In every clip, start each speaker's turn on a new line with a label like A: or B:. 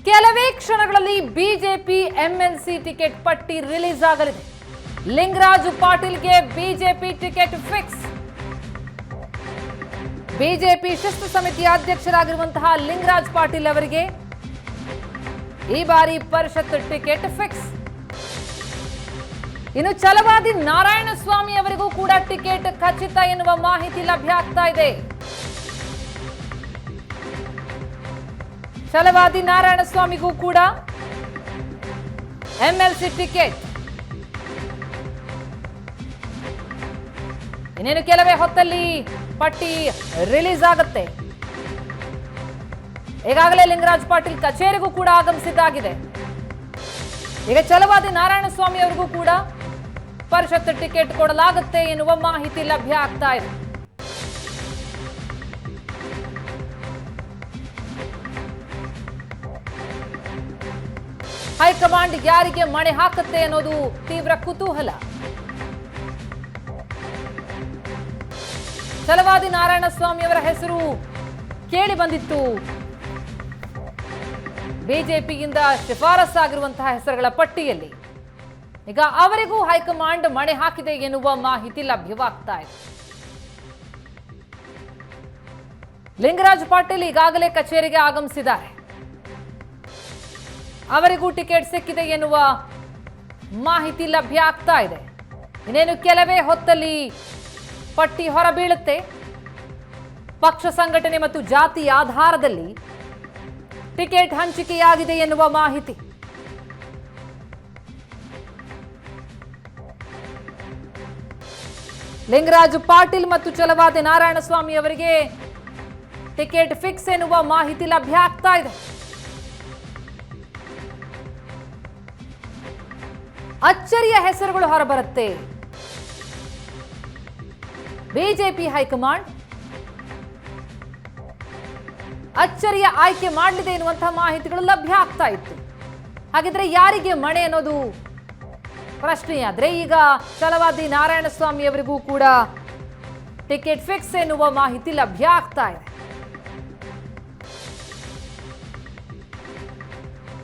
A: ಕೆಲವೇ ಕ್ಷಣಗಳಲ್ಲಿ BJP MLC ticket ಪಟ್ಟಿ ರಿಲೀಸ್ ಆಗಲಿದೆ. ಲಿಂಗರಾಜು ಪಾಟೀಲ್ಗೆ ಬಿಜೆಪಿ ಟಿಕೆಟ್ ಫಿಕ್ಸ್. ಬಿಜೆಪಿ ಶಿಸ್ತು ಸಮಿತಿಯ ಅಧ್ಯಕ್ಷರಾಗಿರುವಂತಹ ಲಿಂಗರಾಜ್ ಪಾಟೀಲ್ ಅವರಿಗೆ ಈ ಬಾರಿ ಪರಿಷತ್ ಟಿಕೆಟ್ ಫಿಕ್ಸ್. ಇನ್ನು ಛಲವಾದಿ ನಾರಾಯಣಸ್ವಾಮಿ ಅವರಿಗೂ ಕೂಡ ಟಿಕೆಟ್ ಖಚಿತ ಎನ್ನುವ ಮಾಹಿತಿ ಲಭ್ಯ ಆಗ್ತಾ ಇದೆ. ಛಲವಾದಿ ನಾರಾಯಣಸ್ವಾಮಿಗೂ ಕೂಡ ಎಂಎಲ್ಸಿ ಟಿಕೆಟ್. ಇನ್ನೇನು ಕೆಲವೇ ಹೊತ್ತಲ್ಲಿ ಪಟ್ಟಿ ರಿಲೀಸ್ ಆಗುತ್ತೆ. ಈಗಾಗಲೇ ಲಿಂಗರಾಜ್ ಪಾಟೀಲ್ ಕಚೇರಿಗೂ ಕೂಡ ಆಗಮಿಸಿದ್ದಾಗಿದೆ. ಈಗ ಛಲವಾದಿ ನಾರಾಯಣಸ್ವಾಮಿ ಅವರಿಗೂ ಕೂಡ ಪರಿಷತ್ ಟಿಕೆಟ್ ಕೊಡಲಾಗುತ್ತೆ ಎನ್ನುವ ಮಾಹಿತಿ ಲಭ್ಯ ಆಗ್ತಾ ಇದೆ. ಹೈಕಮಾಂಡ್ ಯಾರಿಗೆ ಮಣೆ ಹಾಕುತ್ತೆ ಅನ್ನೋದು ತೀವ್ರ ಕುತೂಹಲ. ಛಲವಾದಿ ನಾರಾಯಣಸ್ವಾಮಿ ಅವರ ಹೆಸರು ಕೇಳಿ ಬಂದಿತ್ತು. ಬಿಜೆಪಿಯಿಂದ ಶಿಫಾರಸ್ಸಾಗಿರುವಂತಹ ಹೆಸರುಗಳ ಪಟ್ಟಿಯಲ್ಲಿ ಈಗ ಅವರಿಗೂ ಹೈಕಮಾಂಡ್ ಮಣೆ ಹಾಕಿದೆ ಎನ್ನುವ ಮಾಹಿತಿ ಲಭ್ಯವಾಗ್ತಾ ಇದೆ. ಲಿಂಗರಾಜ್ ಪಾಟೀಲ್ ಈಗಾಗಲೇ ಕಚೇರಿಗೆ ಆಗಮಿಸಿದ್ದಾರೆ. ಅವರಿಗೂ ಟಿಕೆಟ್ ಸಿಕ್ಕಿದೆ ಎನ್ನುವ ಮಾಹಿತಿ ಲಭ್ಯ ಆಗ್ತಾ ಇದೆ. ಇನ್ನೇನು ಕೆಲವೇ ಹೊತ್ತಲ್ಲಿ ಪಟ್ಟಿ ಹೊರಬೀಳುತ್ತೆ. ಪಕ್ಷ ಸಂಘಟನೆ ಮತ್ತು ಜಾತಿ ಆಧಾರದಲ್ಲಿ ಟಿಕೆಟ್ ಹಂಚಿಕೆಯಾಗಿದೆ ಎನ್ನುವ ಮಾಹಿತಿ. ಲಿಂಗರಾಜು ಪಾಟೀಲ್ ಮತ್ತು ಛಲವಾದಿ ನಾರಾಯಣಸ್ವಾಮಿ ಅವರಿಗೆ ಟಿಕೆಟ್ ಫಿಕ್ಸ್ ಎನ್ನುವ ಮಾಹಿತಿ ಲಭ್ಯ ಆಗ್ತಾ ಇದೆ. ಅಚ್ಚರಿಯ ಹೆಸರುಗಳು ಹೊರಬರುತ್ತೆ. ಬಿಜೆಪಿ ಹೈಕಮಾಂಡ್ ಅಚ್ಚರಿಯ ಆಯ್ಕೆ ಮಾಡಲಿದೆ ಎನ್ನುವಂತಹ ಮಾಹಿತಿಗಳು ಲಭ್ಯ ಆಗ್ತಾ ಇತ್ತು. ಹಾಗಿದ್ರೆ ಯಾರಿಗೆ ಮಣೆ ಅನ್ನೋದು ಪ್ರಶ್ನೆಯಾದ್ರೆ ಈಗ ಛಲವಾದಿ ನಾರಾಯಣಸ್ವಾಮಿ ಅವರಿಗೂ ಕೂಡ ಟಿಕೆಟ್ ಫಿಕ್ಸ್ ಎನ್ನುವ ಮಾಹಿತಿ ಲಭ್ಯ ಆಗ್ತಾ ಇದೆ.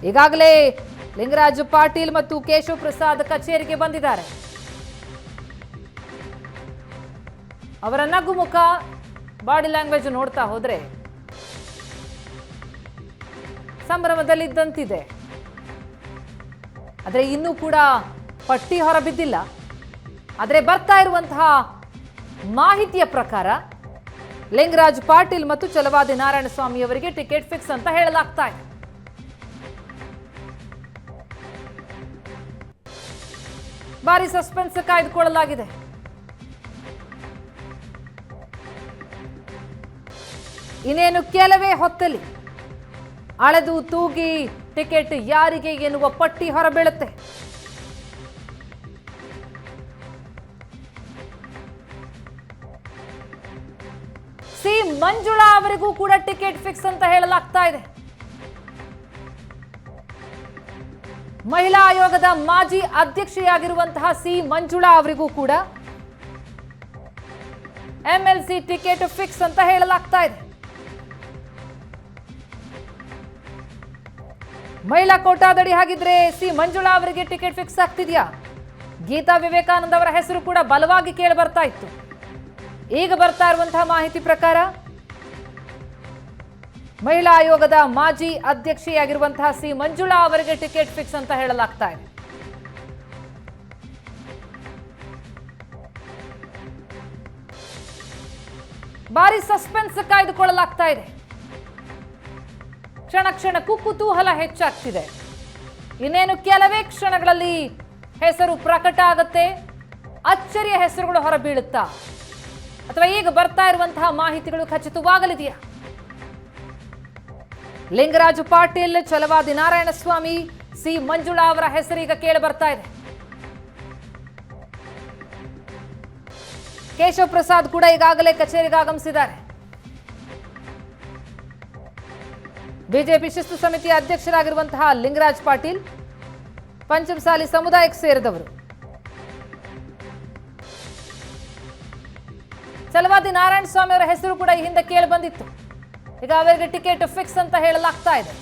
A: ಈಗಾಗಲೇ ಲಿಂಗರಾಜು ಪಾಟೀಲ್ ಮತ್ತು ಕೇಶವ್ ಪ್ರಸಾದ್ ಕಚೇರಿಗೆ ಬಂದಿದ್ದಾರೆ. ಅವರ ನಗುಮುಖ, ಬಾಡಿ ಲ್ಯಾಂಗ್ವೇಜ್ ನೋಡ್ತಾ ಹೋದ್ರೆ ಸಂಭ್ರಮದಲ್ಲಿದ್ದಂತಿದೆ. ಆದರೆ ಇನ್ನೂ ಕೂಡ ಪಟ್ಟಿ ಹೊರಬಿದ್ದಿಲ್ಲ. ಆದರೆ ಬರ್ತಾ ಇರುವಂತಹ ಮಾಹಿತಿಯ ಪ್ರಕಾರ ಲಿಂಗರಾಜ್ ಪಾಟೀಲ್ ಮತ್ತು ಛಲವಾದಿ ನಾರಾಯಣಸ್ವಾಮಿ ಅವರಿಗೆ ಟಿಕೆಟ್ ಫಿಕ್ಸ್ ಅಂತ ಹೇಳಲಾಗ್ತಾ ಇದೆ. ಭಾರಿ ಸಸ್ಪೆನ್ಸ್ ಕಾಯ್ದುಕೊಳ್ಳಲಾಗಿದೆ. ಇನ್ನೇನು ಕೆಲವೇ ಹೊತ್ತಲ್ಲಿ ಅಳೆದು ತೂಗಿ ಟಿಕೆಟ್ ಯಾರಿಗೆ ಎನ್ನುವ ಪಟ್ಟಿ ಹೊರಬೀಳುತ್ತೆ. ಸಿ ಮಂಜುಳಾ ಅವರಿಗೂ ಕೂಡ ಟಿಕೆಟ್ ಫಿಕ್ಸ್ ಅಂತ ಹೇಳಲಾಗ್ತಾ ಇದೆ. ಮಹಿಳಾ ಆಯೋಗದ ಮಾಜಿ ಅಧ್ಯಕ್ಷೆಯಾಗಿರುವಂತಹ ಸಿ ಮಂಜುಳಾ ಅವರಿಗೂ ಕೂಡ ಎಂಎಲ್ಸಿ ಟಿಕೆಟ್ ಫಿಕ್ಸ್ ಅಂತ ಹೇಳಲಾಗ್ತಾ ಇದೆ. ಮಹಿಳಾ ಕೋಟಾದಡಿ ಹಾಗಿದ್ರೆ ಸಿ ಮಂಜುಳಾ ಅವರಿಗೆ ಟಿಕೆಟ್ ಫಿಕ್ಸ್ ಆಗ್ತಿದ್ಯಾ? ಗೀತಾ ವಿವೇಕಾನಂದ ಅವರ ಹೆಸರು ಕೂಡ ಬಲವಾಗಿ ಕೇಳಿ ಬರ್ತಾ ಇತ್ತು. ಈಗ ಬರ್ತಾ ಇರುವಂತಹ ಮಾಹಿತಿ ಪ್ರಕಾರ ಮಹಿಳಾ ಆಯೋಗದ ಮಾಜಿ ಅಧ್ಯಕ್ಷೆಯಾಗಿರುವಂತಹ ಸಿ ಮಂಜುಳಾ ಅವರಿಗೆ ಟಿಕೆಟ್ ಫಿಕ್ಸ್ ಅಂತ ಹೇಳಲಾಗ್ತಾ ಇದೆ. ಭಾರಿ ಸಸ್ಪೆನ್ಸ್ ಕಾಯ್ದುಕೊಳ್ಳಲಾಗ್ತಾ ಇದೆ. ಕ್ಷಣ ಕ್ಷಣಕ್ಕೂ ಕುತೂಹಲ ಹೆಚ್ಚಾಗ್ತಿದೆ. ಇನ್ನೇನು ಕೆಲವೇ ಕ್ಷಣಗಳಲ್ಲಿ ಹೆಸರು ಪ್ರಕಟ ಆಗುತ್ತೆ. ಅಚ್ಚರಿಯ ಹೆಸರುಗಳು ಹೊರಬೀಳುತ್ತಾ ಅಥವಾ ಈಗ ಬರ್ತಾ ಇರುವಂತಹ ಮಾಹಿತಿಗಳು ಖಚಿತವಾಗಲಿದೆಯಾ? ಲಿಂಗರಾಜು ಪಾಟೀಲ್, ಛಲವಾದಿ ನಾರಾಯಣಸ್ವಾಮಿ, ಸಿ ಮಂಜುಳಾ ಅವರ ಹೆಸರೀಗ ಕೇಳಿ ಬರ್ತಾ ಇದೆ. ಕೇಶವ್ ಪ್ರಸಾದ್ ಕೂಡ ಈಗಾಗಲೇ ಕಚೇರಿಗೆ ಆಗಮಿಸಿದ್ದಾರೆ. ಬಿಜೆಪಿ ಶಿಸ್ತು ಸಮಿತಿಯ ಅಧ್ಯಕ್ಷರಾಗಿರುವಂತಹ ಲಿಂಗರಾಜ್ ಪಾಟೀಲ್ ಪಂಚಮಸಾಲಿ ಸಮುದಾಯಕ್ಕೆ ಸೇರಿದವರು. ಛಲವಾದಿ ನಾರಾಯಣಸ್ವಾಮಿ ಅವರ ಹೆಸರು ಕೂಡ ಈ ಹಿಂದೆ ಕೇಳಿ ಬಂದಿತ್ತು. ಈಗ ಅವರಿಗೆ ಟಿಕೆಟ್ ಫಿಕ್ಸ್ ಅಂತ ಹೇಳಲಾಗ್ತಾ ಇದೆ.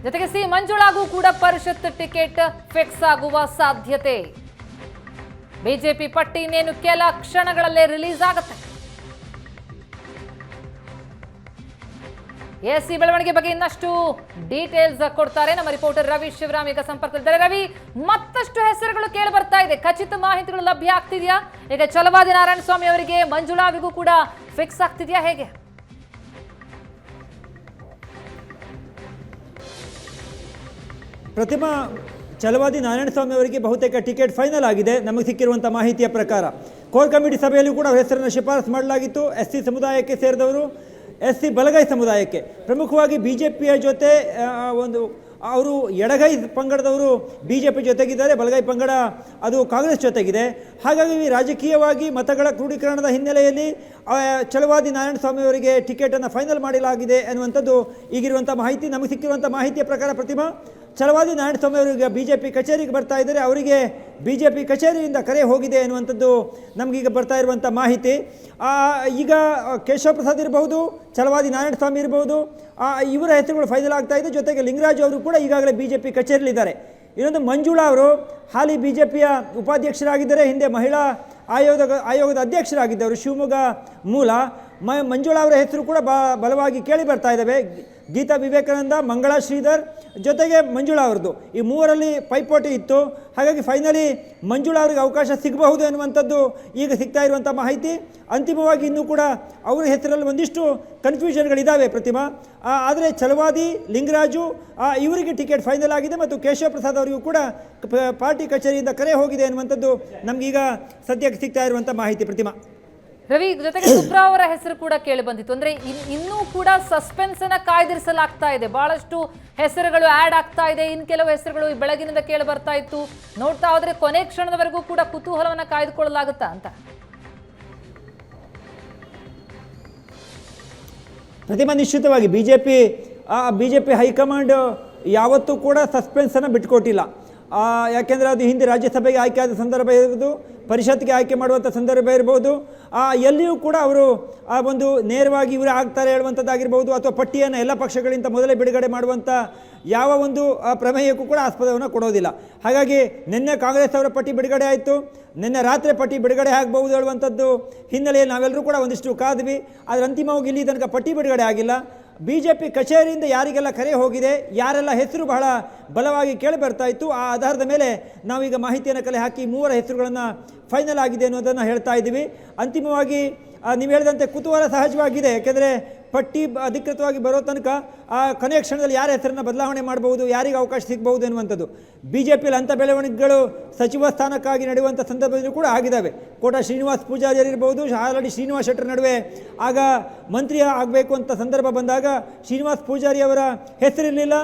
A: ಜೊತೆಗೆ ಸಿ ಮಂಜುಳಾಗೂ ಕೂಡ ಪರಿಷತ್ ಟಿಕೆಟ್ ಫಿಕ್ಸ್ ಆಗುವ ಸಾಧ್ಯತೆ. ಬಿಜೆಪಿ ಪಟ್ಟಿ ಇನ್ನೇನು ಕೆಲ ಕ್ಷಣಗಳಲ್ಲೇ ರಿಲೀಸ್ ಆಗುತ್ತೆ. ಎಸ್, ಈ ಬೆಳವಣಿಗೆ ಬಗ್ಗೆ ಇನ್ನಷ್ಟು ಡೀಟೇಲ್ಸ್ ಕೊಡ್ತಾರೆ ನಮ್ಮ ರಿಪೋರ್ಟರ್ ರವಿ ಶಿವರಾಮ್ ಈಗ ಸಂಪರ್ಕದಲ್ಲಿದ್ದಾರೆ. ರವಿ, ಮತ್ತಷ್ಟು ಹೆಸರುಗಳು ಕೇಳಿ ಬರ್ತಾ ಇದೆ, ಖಚಿತ ಮಾಹಿತಿಗಳು ಲಭ್ಯ ಆಗ್ತಿದೆಯಾ? ಈಗ ಛಲವಾದಿ ನಾರಾಯಣ ಸ್ವಾಮಿ ಅವರಿಗೆ ಮಂಜುಳಾವಿಗೂ ಕೂಡ ಫಿಕ್ಸ್ ಆಗ್ತಿದೆಯಾ, ಹೇಗೆ?
B: ಪ್ರತಿಮಾ, ಛಲವಾದಿ ನಾರಾಯಣಸ್ವಾಮಿ ಅವರಿಗೆ ಬಹುತೇಕ ಟಿಕೆಟ್ ಫೈನಲ್ ಆಗಿದೆ. ನಮಗೆ ಸಿಕ್ಕಿರುವಂಥ ಮಾಹಿತಿಯ ಪ್ರಕಾರ ಕೋರ್ ಕಮಿಟಿ ಸಭೆಯಲ್ಲೂ ಕೂಡ ಅವರ ಹೆಸರನ್ನು ಶಿಫಾರಸು ಮಾಡಲಾಗಿತ್ತು. SC ಸಮುದಾಯಕ್ಕೆ ಸೇರಿದವರು, SC ಬಲಗೈ ಸಮುದಾಯಕ್ಕೆ, ಪ್ರಮುಖವಾಗಿ BJPಯ ಜೊತೆ ಅವರು ಎಡಗೈ ಪಂಗಡದವರು BJP ಜೊತೆಗಿದ್ದಾರೆ, ಬಲಗೈ ಪಂಗಡ ಅದು ಕಾಂಗ್ರೆಸ್ ಜೊತೆಗಿದೆ. ಹಾಗಾಗಿ ರಾಜಕೀಯವಾಗಿ ಮತಗಳ ಕ್ರೋಢೀಕರಣದ ಹಿನ್ನೆಲೆಯಲ್ಲಿ ಛಲವಾದಿ ನಾರಾಯಣಸ್ವಾಮಿ ಅವರಿಗೆ ಟಿಕೆಟನ್ನು ಫೈನಲ್ ಮಾಡಲಾಗಿದೆ ಅನ್ನುವಂಥದ್ದು ಈಗಿರುವಂಥ ಮಾಹಿತಿ. ನಮಗೆ ಸಿಕ್ಕಿರುವಂಥ ಮಾಹಿತಿಯ ಪ್ರಕಾರ ಪ್ರತಿಮಾ, ಛಲವಾದಿ ನಾರಾಯಣಸ್ವಾಮಿ ಅವರಿಗೆ BJP ಕಚೇರಿಗೆ ಬರ್ತಾ ಇದ್ದಾರೆ. ಅವರಿಗೆ BJP ಕಚೇರಿಯಿಂದ ಕರೆ ಹೋಗಿದೆ ಅನ್ನುವಂಥದ್ದು ನಮಗೀಗ ಬರ್ತಾ ಇರುವಂಥ ಮಾಹಿತಿ. ಈಗ ಕೇಶವ ಪ್ರಸಾದ್ ಇರಬಹುದು, ಛಲವಾದಿ ನಾರಾಯಣಸ್ವಾಮಿ ಇರಬಹುದು, ಇವರ ಹೆಸರುಗಳು ಫೈನಲ್ ಆಗ್ತಾ ಇದೆ. ಜೊತೆಗೆ ಲಿಂಗರಾಜು ಅವರು ಕೂಡ ಈಗಾಗಲೇ BJP ಕಚೇರಿಯಲ್ಲಿದ್ದಾರೆ. ಇನ್ನೊಂದು ಮಂಜುಳಾ ಅವರು ಹಾಲಿ BJPಯ ಉಪಾಧ್ಯಕ್ಷರಾಗಿದ್ದರೆ, ಹಿಂದೆ ಮಹಿಳಾ ಆಯೋಗದ ಅಧ್ಯಕ್ಷರಾಗಿದ್ದವರು, ಶಿವಮೊಗ್ಗ ಮೂಲ. ಮಂಜುಳಾ ಅವರ ಹೆಸರು ಕೂಡ ಬಲವಾಗಿ ಕೇಳಿ ಬರ್ತಾ ಇದ್ದಾವೆ. ಗೀತಾ ವಿವೇಕಾನಂದ, ಮಂಗಳಾ ಶ್ರೀಧರ್ ಜೊತೆಗೆ ಮಂಜುಳಾ ಅವರದ್ದು, ಈ ಮೂವರಲ್ಲಿ ಪೈಪೋಟಿ ಇತ್ತು. ಹಾಗಾಗಿ ಫೈನಲಿ ಮಂಜುಳಾ ಅವರಿಗೆ ಅವಕಾಶ ಸಿಗಬಹುದು ಎನ್ನುವಂಥದ್ದು ಈಗ ಸಿಗ್ತಾ ಇರುವಂಥ ಮಾಹಿತಿ. ಅಂತಿಮವಾಗಿ ಇನ್ನೂ ಕೂಡ ಅವರ ಹೆಸರಲ್ಲಿ ಒಂದಿಷ್ಟು ಕನ್ಫ್ಯೂಷನ್ಗಳಿದ್ದಾವೆ ಪ್ರತಿಮಾ. ಆದರೆ ಛಲವಾದಿ, ಲಿಂಗರಾಜು ಇವರಿಗೆ ಟಿಕೆಟ್ ಫೈನಲ್ ಆಗಿದೆ ಮತ್ತು ಕೇಶವ ಪ್ರಸಾದ್ ಅವರಿಗೂ ಕೂಡ ಪಾರ್ಟಿ ಕಚೇರಿಯಿಂದ ಕರೆ ಹೋಗಿದೆ ಎನ್ನುವಂಥದ್ದು ನಮಗೀಗ ಸದ್ಯಕ್ಕೆ ಸಿಗ್ತಾ ಇರುವಂಥ ಮಾಹಿತಿ ಪ್ರತಿಮಾ.
A: ರವಿ, ಜೊತೆಗೆ ಸುಬ್ರಾ ಅವರ ಹೆಸರು ಕೂಡ ಕೇಳಿ ಬಂದಿತ್ತು. ಅಂದ್ರೆ ಇನ್ನೂ ಕೂಡ ಸಸ್ಪೆನ್ಸ್ ಅನ್ನ ಕಾಯ್ದಿರಿಸಲಾಗ್ತಾ ಇದೆ, ಬಹಳಷ್ಟು ಹೆಸರುಗಳು ಆಡ್ ಆಗ್ತಾ ಇದೆ. ಇನ್ ಕೆಲವು ಹೆಸರುಗಳು ಈ ಬೆಳಗಿನಿಂದ ಕೇಳಿ ಬರ್ತಾ ಇತ್ತು. ನೋಡ್ತಾ ಹೋದ್ರೆ ಕೊನೆ ಕ್ಷಣದವರೆಗೂ ಕೂಡ ಕುತೂಹಲವನ್ನ ಕಾಯ್ದುಕೊಳ್ಳಲಾಗುತ್ತಾ ಅಂತ?
B: ಪ್ರತಿಮಾ, ನಿಶ್ಚಿತವಾಗಿ ಬಿಜೆಪಿ ಹೈಕಮಾಂಡ್ ಯಾವತ್ತೂ ಕೂಡ ಸಸ್ಪೆನ್ಸನ್ನು ಬಿಟ್ಕೊಟ್ಟಿಲ್ಲ. ಯಾಕೆಂದರೆ ಅದು ಹಿಂದೆ ರಾಜ್ಯಸಭೆಗೆ ಆಯ್ಕೆ ಆದ ಸಂದರ್ಭ ಇರ್ಬೋದು, ಪರಿಷತ್ಗೆ ಆಯ್ಕೆ ಮಾಡುವಂಥ ಸಂದರ್ಭ ಇರ್ಬೋದು, ಎಲ್ಲಿಯೂ ಕೂಡ ಅವರು ಒಂದು ನೇರವಾಗಿ ಇವರು ಆಗ್ತಾರೆ ಹೇಳುವಂಥದ್ದಾಗಿರ್ಬೋದು, ಅಥವಾ ಪಟ್ಟಿಯನ್ನು ಎಲ್ಲ ಪಕ್ಷಗಳಿಂದ ಮೊದಲೇ ಬಿಡುಗಡೆ ಮಾಡುವಂಥ ಯಾವ ಒಂದು ಪ್ರಮೇಯಕ್ಕೂ ಕೂಡ ಆಸ್ಪದವನ್ನು ಕೊಡೋದಿಲ್ಲ. ಹಾಗಾಗಿ ನಿನ್ನೆ ಕಾಂಗ್ರೆಸ್ ಅವರ ಪಟ್ಟಿ ಬಿಡುಗಡೆ ಆಯಿತು, ನಿನ್ನೆ ರಾತ್ರಿ ಪಟ್ಟಿ ಬಿಡುಗಡೆ ಆಗಬಹುದು ಹೇಳುವಂಥದ್ದು ಹಿನ್ನೆಲೆಯಲ್ಲಿ ನಾವೆಲ್ಲರೂ ಕೂಡ ಒಂದಿಷ್ಟು ಕಾದ್ವಿ. ಆದರೆ ಅಂತಿಮವಾಗಿ ಇಲ್ಲಿ ತನಕ ಪಟ್ಟಿ ಬಿಡುಗಡೆ ಆಗಿಲ್ಲ. BJP ಕಚೇರಿಯಿಂದ ಯಾರಿಗೆಲ್ಲ ಕರೆ ಹೋಗಿದೆ, ಯಾರೆಲ್ಲ ಹೆಸರು ಬಹಳ ಬಲವಾಗಿ ಕೇಳಿ ಬರ್ತಾ ಇತ್ತು, ಆ ಆಧಾರದ ಮೇಲೆ ನಾವೀಗ ಮಾಹಿತಿಯನ್ನು ಕಲೆ ಹಾಕಿ ಮೂವರ ಹೆಸರುಗಳನ್ನು ಫೈನಲ್ ಆಗಿದೆ ಅನ್ನೋದನ್ನು ಹೇಳ್ತಾ ಇದ್ದೀವಿ. ಅಂತಿಮವಾಗಿ ನೀವು ಹೇಳಿದಂತೆ ಕುತೂಹಲ ಸಹಜವಾಗಿದೆ. ಯಾಕೆಂದರೆ ಪಟ್ಟಿ ಅಧಿಕೃತವಾಗಿ ಬರೋ ತನಕ ಕೊನೆಯ ಕ್ಷಣದಲ್ಲಿ ಯಾರ ಹೆಸರನ್ನು ಬದಲಾವಣೆ ಮಾಡಬಹುದು, ಯಾರಿಗೆ ಅವಕಾಶ ಸಿಗಬಹುದು ಎನ್ನುವಂಥದ್ದು. BJPಯಲ್ಲಿ ಅಂಥ ಬೆಳವಣಿಗೆಗಳು ಸಚಿವ ಸ್ಥಾನಕ್ಕಾಗಿ ನಡೆಯುವಂಥ ಸಂದರ್ಭದಲ್ಲೂ ಕೂಡ ಆಗಿದ್ದಾವೆ. ಕೋಟಾ ಶ್ರೀನಿವಾಸ್ ಪೂಜಾರಿ ಇರ್ಬೋದು, ಆಲ್ರೆಡಿ ಶ್ರೀನಿವಾಸ್ ಶೆಟ್ಟರ್ ನಡುವೆ ಆಗ ಮಂತ್ರಿ ಆಗಬೇಕು ಅಂತ ಸಂದರ್ಭ ಬಂದಾಗ ಶ್ರೀನಿವಾಸ್ ಪೂಜಾರಿ ಅವರ ಹೆಸರಿರಲಿಲ್ಲ,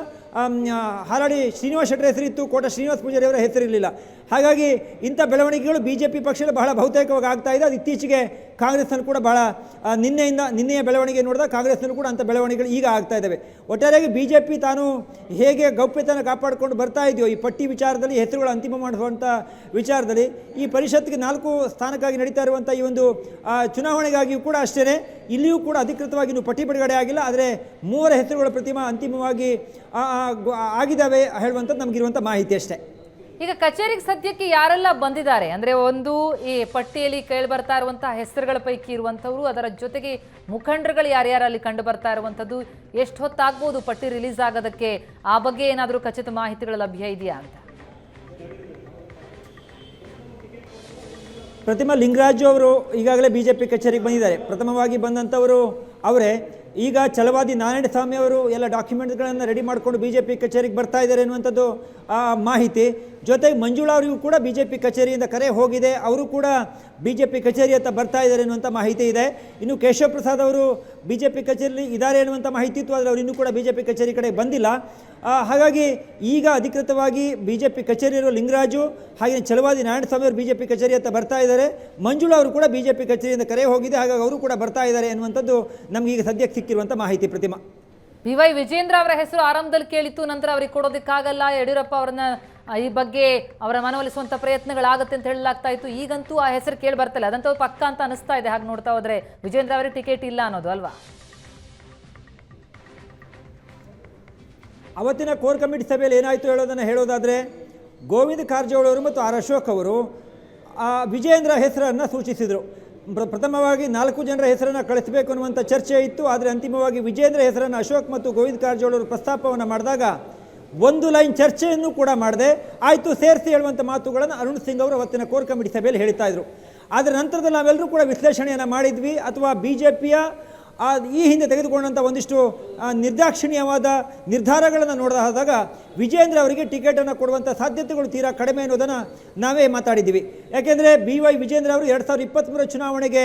B: ಹಾಲಾಡಿ ಶ್ರೀನಿವಾಸ್ ಶೆಟ್ಟರ್ ಹೆಸರಿತ್ತು, ಕೋಟಾ ಶ್ರೀನಿವಾಸ್ ಪೂಜಾರಿ ಅವರ ಹೆಸರಿರಲಿಲ್ಲ. ಹಾಗಾಗಿ ಇಂಥ ಬೆಳವಣಿಗೆಗಳು BJP ಪಕ್ಷದಲ್ಲಿ ಬಹಳ ಬಹುತೇಕವಾಗಿ ಆಗ್ತಾ ಇದೆ. ಅದು ಇತ್ತೀಚೆಗೆ ಕಾಂಗ್ರೆಸ್ನಲ್ಲಿ ಕೂಡ ಬಹಳ ನಿನ್ನೆಯ ಬೆಳವಣಿಗೆ ನೋಡಿದಾಗ ಕಾಂಗ್ರೆಸ್ನಲ್ಲೂ ಕೂಡ ಅಂಥ ಬೆಳವಣಿಗೆಗಳು ಈಗ ಆಗ್ತಾ ಇದ್ದಾವೆ. ಒಟ್ಟಾರೆಯಾಗಿ BJP ತಾನು ಹೇಗೆ ಗೌಪ್ಯತೆಯನ್ನು ಕಾಪಾಡಿಕೊಂಡು ಬರ್ತಾ ಇದೆಯೋ ಈ ಪಟ್ಟಿ ವಿಚಾರದಲ್ಲಿ, ಹೆಸರುಗಳು ಅಂತಿಮ ಮಾಡುವಂಥ ವಿಚಾರದಲ್ಲಿ, ಈ ಪರಿಷತ್ಗೆ 4 ಸ್ಥಾನಕ್ಕಾಗಿ ನಡೀತಾ ಇರುವಂಥ ಈ ಒಂದು ಚುನಾವಣೆಗಾಗಿಯೂ ಕೂಡ ಅಷ್ಟೇ, ಇಲ್ಲಿಯೂ ಕೂಡ ಅಧಿಕೃತವಾಗಿ ಇನ್ನೂ ಪಟ್ಟಿ ಬಿಡುಗಡೆ ಆಗಿಲ್ಲ. ಆದರೆ 3 ಹೆಸರುಗಳ ಪ್ರತಿಮಾ ಅಂತಿಮವಾಗಿ ಆಗಿದ್ದಾವೆ ಹೇಳುವಂಥದ್ದು ನಮಗಿರುವಂಥ ಮಾಹಿತಿ ಅಷ್ಟೇ.
A: ಈಗ ಕಚೇರಿಗೆ ಸದ್ಯಕ್ಕೆ ಯಾರೆಲ್ಲ ಬಂದಿದ್ದಾರೆ ಅಂದ್ರೆ, ಒಂದು ಈ ಪಟ್ಟಿಯಲ್ಲಿ ಕೇಳಿ ಬರ್ತಾ ಇರುವಂತಹ ಹೆಸರುಗಳ ಪೈಕಿ ಇರುವಂಥವ್ರು, ಅದರ ಜೊತೆಗೆ ಮುಖಂಡರುಗಳು ಯಾರ್ಯಾರಲ್ಲಿ ಕಂಡು ಬರ್ತಾ ಇರುವಂಥದ್ದು, ಎಷ್ಟು ಹೊತ್ತಾಗ್ಬೋದು ಪಟ್ಟಿ ರಿಲೀಸ್ ಆಗೋದಕ್ಕೆ, ಆ ಬಗ್ಗೆ ಏನಾದರೂ ಖಚಿತ ಮಾಹಿತಿಗಳು ಲಭ್ಯ ಇದೆಯಾ ಅಂತ?
B: ಪ್ರತಿಮಾ, ಲಿಂಗರಾಜು ಅವರು ಈಗಾಗಲೇ BJP ಕಚೇರಿಗೆ ಬಂದಿದ್ದಾರೆ. ಪ್ರಥಮವಾಗಿ ಬಂದಂಥವರು ಅವರೇ. ಈಗ ಛಲವಾದಿ ನಾರಾಯಣಸ್ವಾಮಿ ಅವರು ಎಲ್ಲ ಡಾಕ್ಯುಮೆಂಟ್ಗಳನ್ನು ರೆಡಿ ಮಾಡಿಕೊಂಡು BJP ಕಚೇರಿಗೆ ಬರ್ತಾ ಇದ್ದಾರೆ ಅನ್ನುವಂಥದ್ದು ಮಾಹಿತಿ. ಜೊತೆಗೆ ಮಂಜುಳಾ ಅವರಿಗೂ ಕೂಡ BJP ಕಚೇರಿಯಿಂದ ಕರೆ ಹೋಗಿದೆ, ಅವರು ಕೂಡ BJP ಕಚೇರಿ ಅಂತ ಬರ್ತಾ ಇದ್ದಾರೆ ಅನ್ನುವಂಥ ಮಾಹಿತಿ ಇದೆ. ಇನ್ನು ಕೇಶವ ಪ್ರಸಾದ್ ಅವರು BJP ಕಚೇರಿಯಲ್ಲಿ ಇದ್ದಾರೆ ಅನ್ನುವಂಥ ಮಾಹಿತಿ ಇತ್ತು, ಆದರೆ ಅವರು ಇನ್ನೂ ಕೂಡ BJP ಕಚೇರಿ ಕಡೆ ಬಂದಿಲ್ಲ. ಹಾಗಾಗಿ ಈಗ ಅಧಿಕೃತವಾಗಿ BJP ಕಚೇರಿ ಇರುವ ಲಿಂಗರಾಜು ಹಾಗೆ ಛಲವಾದಿ ನಾರಾಯಣಸ್ವಾಮಿ ಅವರು BJP ಕಚೇರಿ ಅಂತ ಬರ್ತಾ ಇದ್ದಾರೆ. ಮಂಜುಳಾ ಅವರು ಕೂಡ BJP ಕಚೇರಿಯಿಂದ ಕರೆ ಹೋಗಿದೆ, ಹಾಗಾಗಿ ಅವರು ಕೂಡ ಬರ್ತಾ ಇದ್ದಾರೆ ಅನ್ನುವಂಥದ್ದು ನಮಗೀಗ ಸದ್ಯಕ್ಕೆ ಸಿಕ್ಕಿರುವಂಥ ಮಾಹಿತಿ ಪ್ರತಿಮಾ.
A: BY ವಿಜೇಂದ್ರ ಅವರ ಹೆಸರು ಆರಂಭದಲ್ಲಿ ಕೇಳಿತ್ತು, ನಂತರ ಅವರಿಗೆ ಕೊಡೋದಕ್ಕಾಗಲ್ಲ, ಯಡಿಯೂರಪ್ಪ ಅವರನ್ನ ಈ ಬಗ್ಗೆ ಅವರ ಮನವೊಲಿಸುವಂಥ ಪ್ರಯತ್ನಗಳಾಗುತ್ತೆ ಅಂತ ಹೇಳಲಾಗ್ತಾ ಇತ್ತು. ಈಗಂತೂ ಆ ಹೆಸರು ಕೇಳಿ ಬರ್ತಿಲ್ಲ, ಅದಂತೂ ಪಕ್ಕ ಅಂತ ಅನಿಸ್ತಾ ಇದೆ. ಹಾಗೆ ನೋಡ್ತಾ ಹೋದ್ರೆ ವಿಜೇಂದ್ರ ಅವರಿಗೆ ಟಿಕೆಟ್ ಇಲ್ಲ ಅನ್ನೋದು ಅಲ್ವಾ?
B: ಅವತ್ತಿನ ಕೋರ್ ಕಮಿಟಿ ಸಭೆಯಲ್ಲಿ ಏನಾಯಿತು ಹೇಳೋದಾದರೆ ಗೋವಿಂದ ಕಾರಜೋಳ ಅವರು ಮತ್ತು ಆರ್ ಅಶೋಕ್ ಅವರು ವಿಜಯೇಂದ್ರ ಹೆಸರನ್ನು ಸೂಚಿಸಿದರು. ಪ್ರಥಮವಾಗಿ 4 ಜನರ ಹೆಸರನ್ನು ಕಳಿಸಬೇಕು ಅನ್ನುವಂಥ ಚರ್ಚೆ ಇತ್ತು. ಆದರೆ ಅಂತಿಮವಾಗಿ ವಿಜಯೇಂದ್ರ ಹೆಸರನ್ನು ಅಶೋಕ್ ಮತ್ತು ಗೋವಿಂದ ಕಾರಜೋಳ ಅವರು ಪ್ರಸ್ತಾಪವನ್ನು ಮಾಡಿದಾಗ ಒಂದು ಲೈನ್ ಚರ್ಚೆಯನ್ನು ಕೂಡ ಮಾಡದೆ ಆಯಿತು ಸೇರಿಸಿ ಹೇಳುವಂಥ ಮಾತುಗಳನ್ನು ಅರುಣ್ ಸಿಂಗ್ ಅವರು ಅವತ್ತಿನ ಕೋರ್ ಕಮಿಟಿ ಸಭೆಯಲ್ಲಿ ಹೇಳ್ತಾ ಇದ್ರು. ಅದರ ನಂತರದಲ್ಲಿ ನಾವೆಲ್ಲರೂ ಕೂಡ ವಿಶ್ಲೇಷಣೆಯನ್ನು ಮಾಡಿದ್ವಿ. ಅಥವಾ BJPಯ ಈ ಹಿಂದೆ ತೆಗೆದುಕೊಂಡಂಥ ಒಂದಿಷ್ಟು ನಿರ್ದಾಕ್ಷಿಣ್ಯವಾದ ನಿರ್ಧಾರಗಳನ್ನು ನೋಡಿದಾಗ ವಿಜೇಂದ್ರ ಅವರಿಗೆ ಟಿಕೆಟನ್ನು ಕೊಡುವಂಥ ಸಾಧ್ಯತೆಗಳು ತೀರಾ ಕಡಿಮೆ ಅನ್ನೋದನ್ನು ನಾವೇ ಮಾತಾಡಿದ್ದೀವಿ. ಯಾಕೆಂದರೆ BY ವಿಜೇಂದ್ರ ಅವರು 2023 ಚುನಾವಣೆಗೆ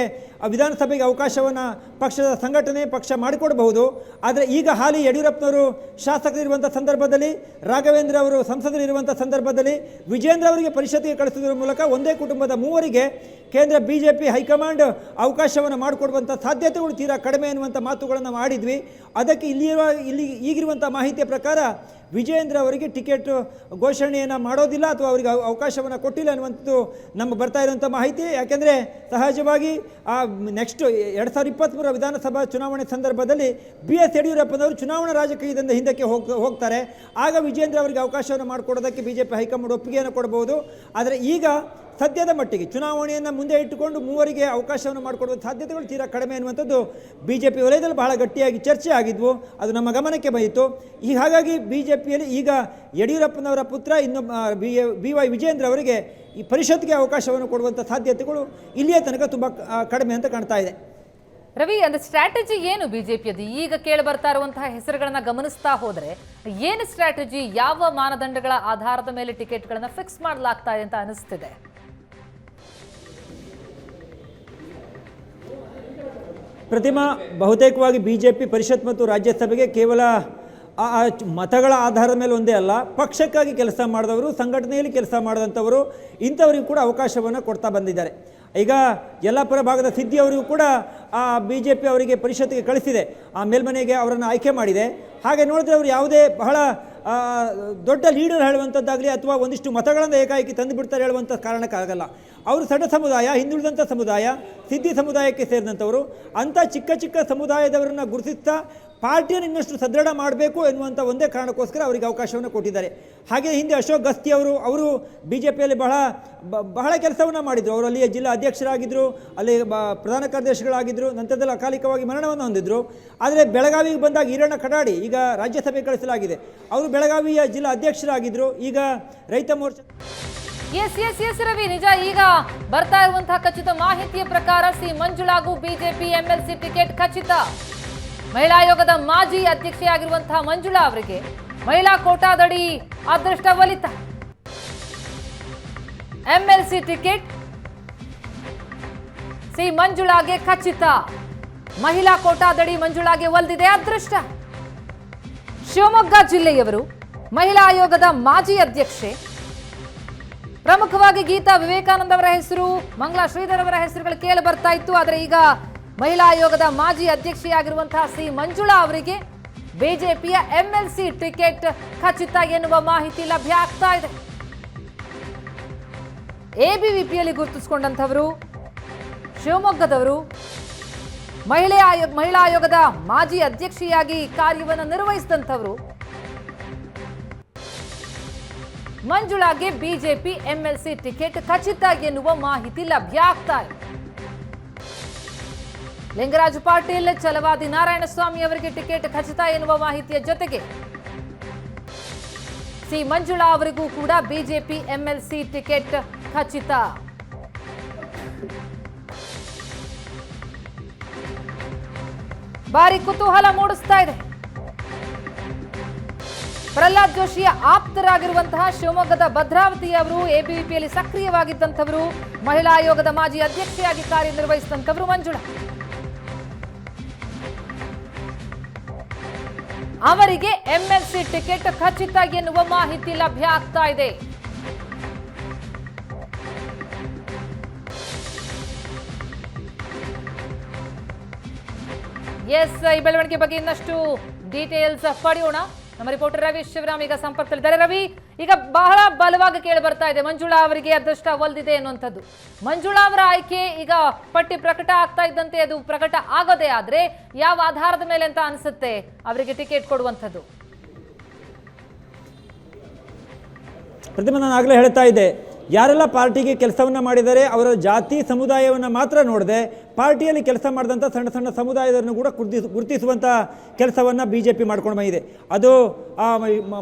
B: ವಿಧಾನಸಭೆಗೆ ಅವಕಾಶವನ್ನು ಪಕ್ಷದ ಸಂಘಟನೆ ಪಕ್ಷ ಮಾಡಿಕೊಡಬಹುದು. ಆದರೆ ಈಗ ಹಾಲಿ ಯಡಿಯೂರಪ್ಪನವರು ಶಾಸಕರಿರುವಂಥ ಸಂದರ್ಭದಲ್ಲಿ, ರಾಘವೇಂದ್ರ ಅವರು ಸಂಸದರಿರುವಂಥ ಸಂದರ್ಭದಲ್ಲಿ ವಿಜೇಂದ್ರ ಅವರಿಗೆ ಪರಿಷತ್ತಿಗೆ ಕಳಿಸುವುದರ ಮೂಲಕ ಒಂದೇ ಕುಟುಂಬದ 3 ಕೇಂದ್ರ BJP ಹೈಕಮಾಂಡ್ ಅವಕಾಶವನ್ನು ಮಾಡಿಕೊಡುವಂಥ ಸಾಧ್ಯತೆಗಳು ತೀರಾ ಕಡಿಮೆ ಅನ್ನುವಂಥ ಮಾತುಗಳನ್ನು ಮಾಡಿದ್ವಿ. ಅದಕ್ಕೆ ಈಗಿರುವಂಥ ಮಾಹಿತಿಯ ಪ್ರಕಾರ ವಿಜೇಂದ್ರ ಅವರಿಗೆ ಟಿಕೆಟ್ ಘೋಷಣೆಯನ್ನು ಮಾಡೋದಿಲ್ಲ ಅಥವಾ ಅವರಿಗೆ ಅವಕಾಶವನ್ನು ಕೊಟ್ಟಿಲ್ಲ ಅನ್ನುವಂಥದ್ದು ನಮಗೆ ಬರ್ತಾ ಇರುವಂಥ ಮಾಹಿತಿ. ಯಾಕೆಂದರೆ ಸಹಜವಾಗಿ ನೆಕ್ಸ್ಟ್ 2023 ವಿಧಾನಸಭಾ ಚುನಾವಣೆ ಸಂದರ್ಭದಲ್ಲಿ BS ಯಡಿಯೂರಪ್ಪನವರು ಚುನಾವಣಾ ರಾಜಕೀಯದಿಂದ ಹಿಂದಕ್ಕೆ ಹೋಗ್ತಾರೆ. ಆಗ ವಿಜೇಂದ್ರ ಅವರಿಗೆ ಅವಕಾಶವನ್ನು ಮಾಡಿಕೊಡೋದಕ್ಕೆ BJP ಹೈಕಮಾಂಡ್ ಒಪ್ಪಿಗೆಯನ್ನು ಕೊಡಬಹುದು. ಆದರೆ ಈಗ ಸದ್ಯದ ಮಟ್ಟಿಗೆ ಚುನಾವಣೆಯನ್ನು ಮುಂದೆ ಇಟ್ಟುಕೊಂಡು 3 ಅವಕಾಶವನ್ನು ಮಾಡಿಕೊಡುವ ಸಾಧ್ಯತೆಗಳು ತೀರಾ ಕಡಿಮೆ ಅನ್ನುವಂಥದ್ದು BJP ವಲಯದಲ್ಲಿ ಬಹಳ ಗಟ್ಟಿಯಾಗಿ ಚರ್ಚೆ ಆಗಿದ್ವು. ಅದು ನಮ್ಮ ಗಮನಕ್ಕೆ ಬಂದಿತ್ತು. ಹಾಗಾಗಿ BJPಯಲ್ಲಿ ಈಗ ಯಡಿಯೂರಪ್ಪನವರ ಪುತ್ರ ಇನ್ನು BY ವಿಜೇಂದ್ರ ಅವರಿಗೆ ಈ ಪರಿಷತ್ಗೆ ಅವಕಾಶವನ್ನು ಕೊಡುವಂಥ ಸಾಧ್ಯತೆಗಳು ಇಲ್ಲಿಯ ತನಕ ತುಂಬ ಕಡಿಮೆ ಅಂತ ಕಾಣ್ತಾ ಇದೆ.
A: ರವಿ, ಅಂದ್ರೆ ಸ್ಟ್ರಾಟಜಿ ಏನು BJPಯದು? ಈಗ ಕೇಳಿ ಬರ್ತಾ ಇರುವಂತಹ ಹೆಸರುಗಳನ್ನ ಗಮನಿಸ್ತಾ ಹೋದ್ರೆ ಏನು ಸ್ಟ್ರಾಟಜಿ, ಯಾವ ಮಾನದಂಡಗಳ ಆಧಾರದ ಮೇಲೆ ಟಿಕೆಟ್ಗಳನ್ನ ಫಿಕ್ಸ್ ಮಾಡಲಾಗ್ತಾ ಇದೆ ಅಂತ ಅನಿಸ್ತಿದೆ?
B: ಪ್ರತಿಮಾ, ಬಹುತೇಕವಾಗಿ BJP ಪರಿಷತ್ ಮತ್ತು ರಾಜ್ಯಸಭೆಗೆ ಕೇವಲ ಮತಗಳ ಆಧಾರದ ಮೇಲೆ ಒಂದೇ ಅಲ್ಲ, ಪಕ್ಷಕ್ಕಾಗಿ ಕೆಲಸ ಮಾಡಿದವರು, ಸಂಘಟನೆಯಲ್ಲಿ ಕೆಲಸ ಮಾಡಿದಂಥವರು, ಇಂಥವರಿಗೂ ಕೂಡ ಅವಕಾಶವನ್ನು ಕೊಡ್ತಾ ಬಂದಿದ್ದಾರೆ. ಈಗ ಯಲ್ಲಾಪುರ ಭಾಗದ ಸಿದ್ದಿ ಅವರಿಗೂ ಕೂಡ BJP ಅವರಿಗೆ ಪರಿಷತ್ತಿಗೆ ಕಳಿಸಿದೆ, ಮೇಲ್ಮನೆಗೆ ಅವರನ್ನು ಆಯ್ಕೆ ಮಾಡಿದೆ. ಹಾಗೆ ನೋಡಿದ್ರೆ ಅವರು ಯಾವುದೇ ಬಹಳ ದೊಡ್ಡ ಲೀಡರ್ ಹೇಳುವಂಥದ್ದಾಗಲಿ ಅಥವಾ ಒಂದಿಷ್ಟು ಮತಗಳನ್ನು ಏಕಾಏಕಿ ತಂದುಬಿಡ್ತಾರೆ ಹೇಳುವಂಥ ಕಾರಣಕ್ಕಾಗಲ್ಲ. ಅವರು ಸಣ್ಣ ಸಮುದಾಯ, ಹಿಂದುಳಿದಂಥ ಸಮುದಾಯ, ಸಿದ್ದಿ ಸಮುದಾಯಕ್ಕೆ ಸೇರಿದಂಥವರು. ಅಂಥ ಚಿಕ್ಕ ಚಿಕ್ಕ ಸಮುದಾಯದವರನ್ನು ಗುರುತಿಸ್ತಾ ಪಾರ್ಟಿಯನ್ನು ಇನ್ನಷ್ಟು ಸದೃಢ ಮಾಡಬೇಕು ಎನ್ನುವಂಥ ಒಂದೇ ಕಾರಣಕ್ಕೋಸ್ಕರ ಅವರಿಗೆ ಅವಕಾಶವನ್ನು ಕೊಟ್ಟಿದ್ದಾರೆ. ಹಾಗೆ ಹಿಂದೆ ಅಶೋಕ್ ಗಸ್ತಿ ಅವರು BJPಯಲ್ಲಿ ಬಹಳ ಕೆಲಸವನ್ನು ಮಾಡಿದರು. ಅವರು ಅಲ್ಲಿಯ ಜಿಲ್ಲಾ ಅಧ್ಯಕ್ಷರಾಗಿದ್ದರು, ಅಲ್ಲಿ ಪ್ರಧಾನ ಕಾರ್ಯದರ್ಶಿಗಳಾಗಿದ್ದರು, ನಂತರದಲ್ಲಿ ಅಕಾಲಿಕವಾಗಿ ಮರಣವನ್ನು ಹೊಂದಿದ್ರು. ಆದರೆ ಬೆಳಗಾವಿಗೆ ಬಂದಾಗ ಈರಣ್ಣ ಕಡಾಡಿ ಈಗ ರಾಜ್ಯಸಭೆ ಕಳಿಸಲಾಗಿದೆ, ಅವರು ಬೆಳಗಾವಿಯ ಜಿಲ್ಲಾ ಅಧ್ಯಕ್ಷರಾಗಿದ್ದರು. ಈಗ ರೈತ ಮೋರ್ಚಾ
A: ಎಸ್ ರವಿ, ನಿಜ ಈಗ ಬರ್ತಾ ಇರುವಂತಹ ಖಚಿತ ಮಾಹಿತಿಯ ಪ್ರಕಾರ ಸಿ ಮಂಜುಳಾಗೂ BJP MLC ಟಿಕೆಟ್ ಖಚಿತ. ಮಹಿಳಾ ಆಯೋಗದ ಮಾಜಿ ಅಧ್ಯಕ್ಷೆಯಾಗಿರುವಂತಹ ಮಂಜುಳಾ ಅವರಿಗೆ ಮಹಿಳಾ ಕೋಟಾದಡಿ ಅದೃಷ್ಟ ಒಲಿತ. MLC ಟಿಕೆಟ್ ಸಿ ಮಂಜುಳಾಗೆ ಖಚಿತ. ಮಹಿಳಾ ಕೋಟಾದಡಿ ಮಂಜುಳಾಗೆ ಒಲಿದಿದೆ ಅದೃಷ್ಟ. ಶಿವಮೊಗ್ಗ ಜಿಲ್ಲೆಯವರು, ಮಹಿಳಾ ಆಯೋಗದ ಮಾಜಿ ಅಧ್ಯಕ್ಷೆ, ಪ್ರಮುಖವಾಗಿ ಗೀತಾ ವಿವೇಕಾನಂದ ಅವರ ಹೆಸರು, ಮಂಗಳಾ ಶ್ರೀಧರ್ ಅವರ ಹೆಸರುಗಳು ಕೇಳಿ ಬರ್ತಾ ಇತ್ತು. ಆದರೆ ಈಗ ಮಹಿಳಾ ಆಯೋಗದ ಮಾಜಿ ಅಧ್ಯಕ್ಷೆಯಾಗಿರುವಂತಹ ಸಿ ಮಂಜುಳಾ ಅವರಿಗೆ BJPಯ MLC ಟಿಕೆಟ್ ಖಚಿತ ಎನ್ನುವ ಮಾಹಿತಿ ಲಭ್ಯ ಆಗ್ತಾ ಇದೆ. ABVPಯಲ್ಲಿ ಗುರುತಿಸಿಕೊಂಡಂಥವರು, ಶಿವಮೊಗ್ಗದವರು, ಮಹಿಳಾ ಆಯೋಗದ ಮಾಜಿ ಅಧ್ಯಕ್ಷೆಯಾಗಿ ಕಾರ್ಯವನ್ನು ನಿರ್ವಹಿಸಿದಂಥವರು ಮಂಜುಳಾಗೆ BJP MLC ಟಿಕೆಟ್ ಖಚಿತ ಎನ್ನುವ ಮಾಹಿತಿ ಲಭ್ಯ ಆಗ್ತಾ ಇದೆ. ಲಿಂಗರಾಜು ಪಾಟೀಲ್, ಛಲವಾದಿ ನಾರಾಯಣಸ್ವಾಮಿ ಅವರಿಗೆ ಟಿಕೆಟ್ ಖಚಿತ ಎನ್ನುವ ಮಾಹಿತಿಯ ಜೊತೆಗೆ ಸಿ ಮಂಜುಳಾ ಅವರಿಗೂ ಕೂಡ BJP MLC ಟಿಕೆಟ್ ಖಚಿತ. ಭಾರಿ ಕುತೂಹಲ ಮೂಡಿಸ್ತಾ ಇದೆ. ಪ್ರಹ್ಲಾದ್ ಜೋಶಿಯ ಆಪ್ತರಾಗಿರುವಂತಹ ಶಿವಮೊಗ್ಗದ ಭದ್ರಾವತಿ ಅವರು ABVPಯಲ್ಲಿ ಸಕ್ರಿಯವಾಗಿದ್ದಂಥವರು, ಮಹಿಳಾ ಆಯೋಗದ ಮಾಜಿ ಅಧ್ಯಕ್ಷೆಯಾಗಿ ಕಾರ್ಯನಿರ್ವಹಿಸಿದಂಥವರು ಮಂಜುಳಾ. ಅವರಿಗೆ MLC ಟಿಕೆಟ್ ಖಚಿತ ಎನ್ನುವ ಮಾಹಿತಿ ಲಭ್ಯ ಆಗ್ತಾ ಇದೆ. ಈ ಬೆಳವಣಿಗೆ ಬಗ್ಗೆ ಇನ್ನಷ್ಟು ಡೀಟೇಲ್ಸ್ ಪಡೆಯೋಣ. ನಮ್ಮ ರಿಪೋರ್ಟರ್ ರವಿ ಶಿವರಾಮ್ ಈಗ ಸಂಪರ್ಕದಲ್ಲಿದ್ದಾರೆ. ರವಿ, ಈಗ ಬಹಳ ಬಲವಾಗಿ ಕೇಳಿ ಬರ್ತಾ ಇದೆ ಮಂಜುಳಾ ಅವರಿಗೆ ಅದೃಷ್ಟ ಒಲಿದಿದೆ ಅನ್ನುವಂಥದ್ದು. ಮಂಜುಳಾ ಅವರ ಆಯ್ಕೆ ಈಗ ಪಟ್ಟಿ ಪ್ರಕಟ ಆಗ್ತಾ ಇದ್ದಂತೆ ಅದು ಪ್ರಕಟ ಆಗೋದೇ ಆದ್ರೆ ಯಾವ ಆಧಾರದ ಮೇಲೆ ಅಂತ ಅನಿಸುತ್ತೆ ಅವರಿಗೆ ಟಿಕೆಟ್ ಕೊಡುವಂಥದ್ದು?
B: ಪ್ರತಿಮಾ, ನಾನು ಆಗಲೇ ಹೇಳ್ತಾ ಇದ್ದೆ, ಯಾರೆಲ್ಲ ಪಾರ್ಟಿಗೆ ಕೆಲಸವನ್ನು ಮಾಡಿದ್ದಾರೆ ಅವರ ಜಾತಿ ಸಮುದಾಯವನ್ನು ಮಾತ್ರ ನೋಡದೆ ಪಾರ್ಟಿಯಲ್ಲಿ ಕೆಲಸ ಮಾಡಿದಂಥ ಸಣ್ಣ ಸಣ್ಣ ಸಮುದಾಯದನ್ನು ಕೂಡ ಗುರುತಿಸುವಂಥ ಕೆಲಸವನ್ನು BJP ಮಾಡ್ಕೊಂಡು ಬಂದಿದೆ. ಅದು